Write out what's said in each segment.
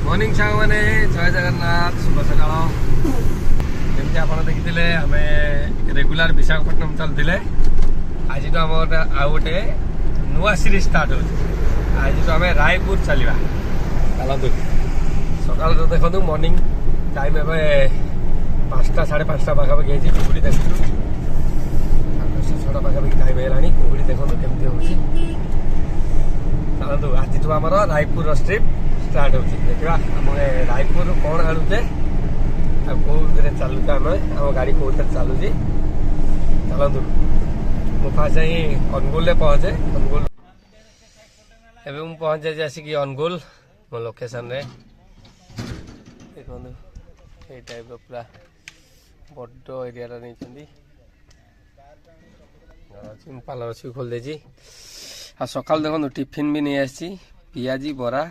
Morning सांग मैंने जय जगन्नाथ शुभ सकाल जमी आप देखी आम रेगुलर विशाखापट्टनम चलते आज तो आम आउ गोटे नुआ सीरीज स्टार्ट हो आज तो आम रायपुर चलवा चलतु सकाल तो देखो मॉर्निंग टाइम ए 5टा 5:30 पाखापाखि है कुहुड़ी देखु 5:30 पाखापाखि टाइम है कुहुड़ी देखो केमती हो चलतु आज तो आम रायपुर ट्रिप स्टार्ट हो देखा आम रायपुर कौन आणुचे कौन चलुचे आम आम गाड़ी कौन चलुची चलतु मु फास्ट जाई अनुगुल पहुँचे अनुगुल एवं मुझे पहुँच जाए आसिक अनुगुल मो लोकेशन रे देखो ये टाइप पूरा बड़ एरिया नहीं पार्लर अच्छी खोल दे आ सकाल देखो टिफिन भी नहीं आसी पियाजी बरा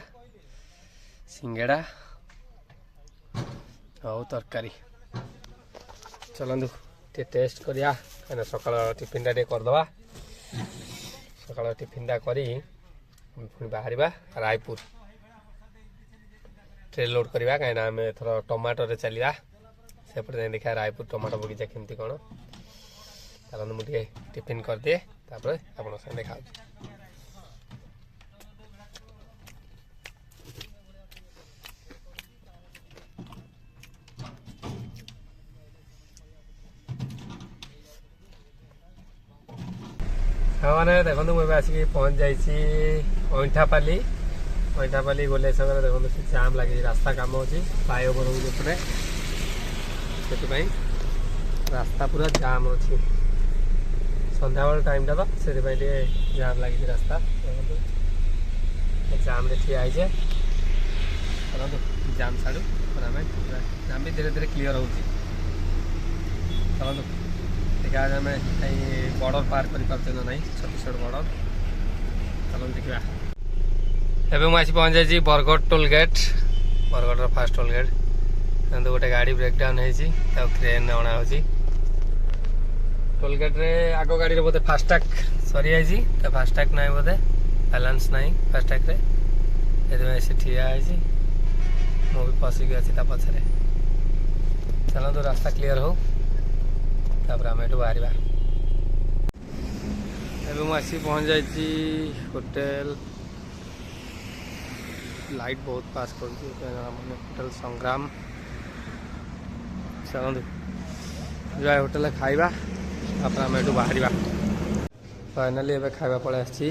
सिंगेड़ा और तरकारी चलतु टेस्ट करिया कहीं सकाल टिफिन टा करदे सकाल टिफिन टा करी पुणी बाहर रायपुर ट्रेन लोड करवा कहीं आम एथर टमाटर चलवा सेपटे देखा रायपुर टमाटर बगीचा केमती कौन चलते मुझे टिफिन करदिए तापर आप देखा मैंने देखो मुझे आसिक पहुँच जाइए अईठापाली गले समय देखो जाम लगे रास्ता कम अच्छी फ्लाईओवर होपटे से रास्ता पूरा जाम अच्छी संध्या बेल टाइम टा तो से जाम लगी रास्ता जाम ठिया है चलो जाम छाड़ू जाम भी धीरे धीरे क्लीयर हो चलो देखा आम कहीं बॉर्डर पार कर नहीं छत्तीसगढ़ बॉर्डर चलो देखा एवं मुझे पहुँच जाइए Bargarh toll gate Bargarh fast toll gate तो गोटे गाड़ी ब्रेकडाउन हो ट्रेन अणा हो टोल गेट रे आग गाड़ी बोधे फास्टैग सरी जाइए तो फास्टैग ना बोधे बैलेंस ना फास्टैग रे से ठिया मुझे पशिक अच्छी पछरे चलो तो रास्ता क्लीयर हो तापर आम एठू बाहर मुझे पहुँच जाइए होटेल लाइट बहुत पास कर होटेल संग्राम चलते जाए होटेल खाइबा तापर आम एठू बाहर फाइनाली एवं खाइबा पड़े आसी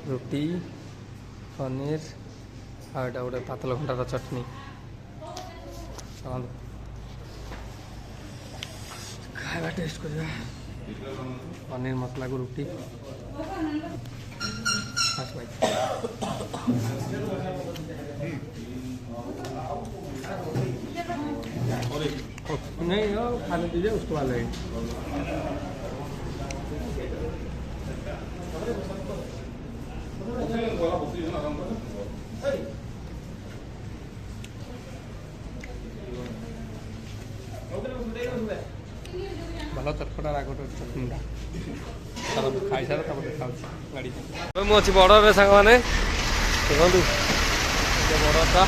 रुटी पनीर आटा गोटे पातल घंटार चटनी चलते खाइबा टेस्ट करवा पनीर मसला को रुटी नहीं खाने दीजिए उसको वाले भल चटपटा राग चटनीटा खाई सारे देखा गाड़ी मुझे बॉर्डर सांग मैंने देखो बॉर्डरटा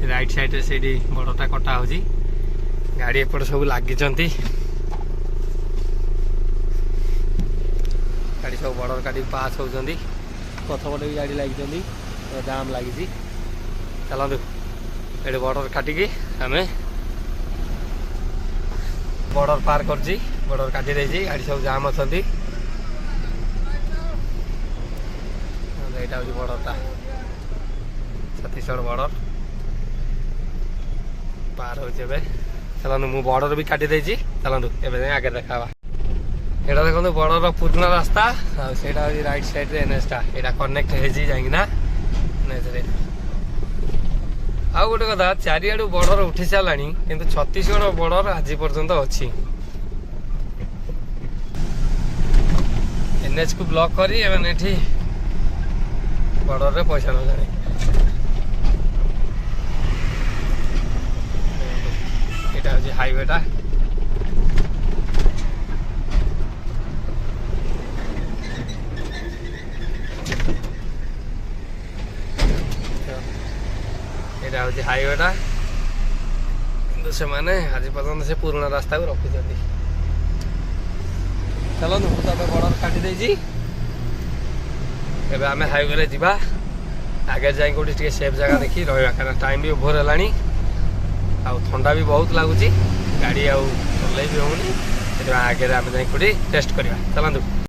राइट साइड से बॉर्डरटा कटा हो गाड़ी एपट सब लगी गाड़ी सब बॉर्डर काटी पास होती पछपटे भी गाड़ी लगी जाम लगी चलतु ये बॉर्डर काटिकी आम बॉर्डर पार कर बॉर्डर काटी देजी गाड़ी सब जाम अच्छा यहाँ हूँ बॉर्डरटा छत्तीसगढ़ बॉर्डर पार हो चलतु मु बॉर्डर भी काटी देजी चलतु एवं आगे देखा यहाँ देखो बॉर्डर पुराना रास्ता से राइट साइड एनएचटा यहाँ कनेक्ट होना आ गोटे कथा चारिआडू बॉर्डर उठी सारा कि छत्तीसगढ़ बॉर्डर आज पर्यंत अच्छी एनएच को ब्लॉक करी एठी बॉर्डर रे पैसा न जाने এটা হচ্ছে হাইওয়েটা ଏଇଟା ହେଉଛି ହାଇୱେଟା, କିନ୍ତୁ ସେମାନେ ଆଜି ପର୍ଯ୍ୟନ୍ତ ସେ ପୁରୁଣା ରାସ୍ତାକୁ ରଖିଛନ୍ତି। ଚାଲନ୍ତୁ, ମୁଁ ତ ଏବେ ବର୍ଡର କାଟି ଦେଇଛି, ଏବେ ଆମେ ହାଇୱେରେ ଯିବା। ଆଗରେ ଯାଇ କେଉଁଠି ଟିକେ ସେଫ୍ ଜାଗା ଦେଖି ରହିବା, କାରଣ ଟାଇମ୍ ବି ଓଭର ହେଲାଣି, ଆଉ ଥଣ୍ଡା ବି ବହୁତ ଲାଗୁଛି, ଗାଡ଼ି ଆଉ ଚଲେଇ ବି ହେଉନି। ସେଥିପାଇଁ ଆଗରେ ଆମେ ଯାଇ କେଉଁଠି ରେଷ୍ଟ କରିବା। ଚାଲନ୍ତୁ।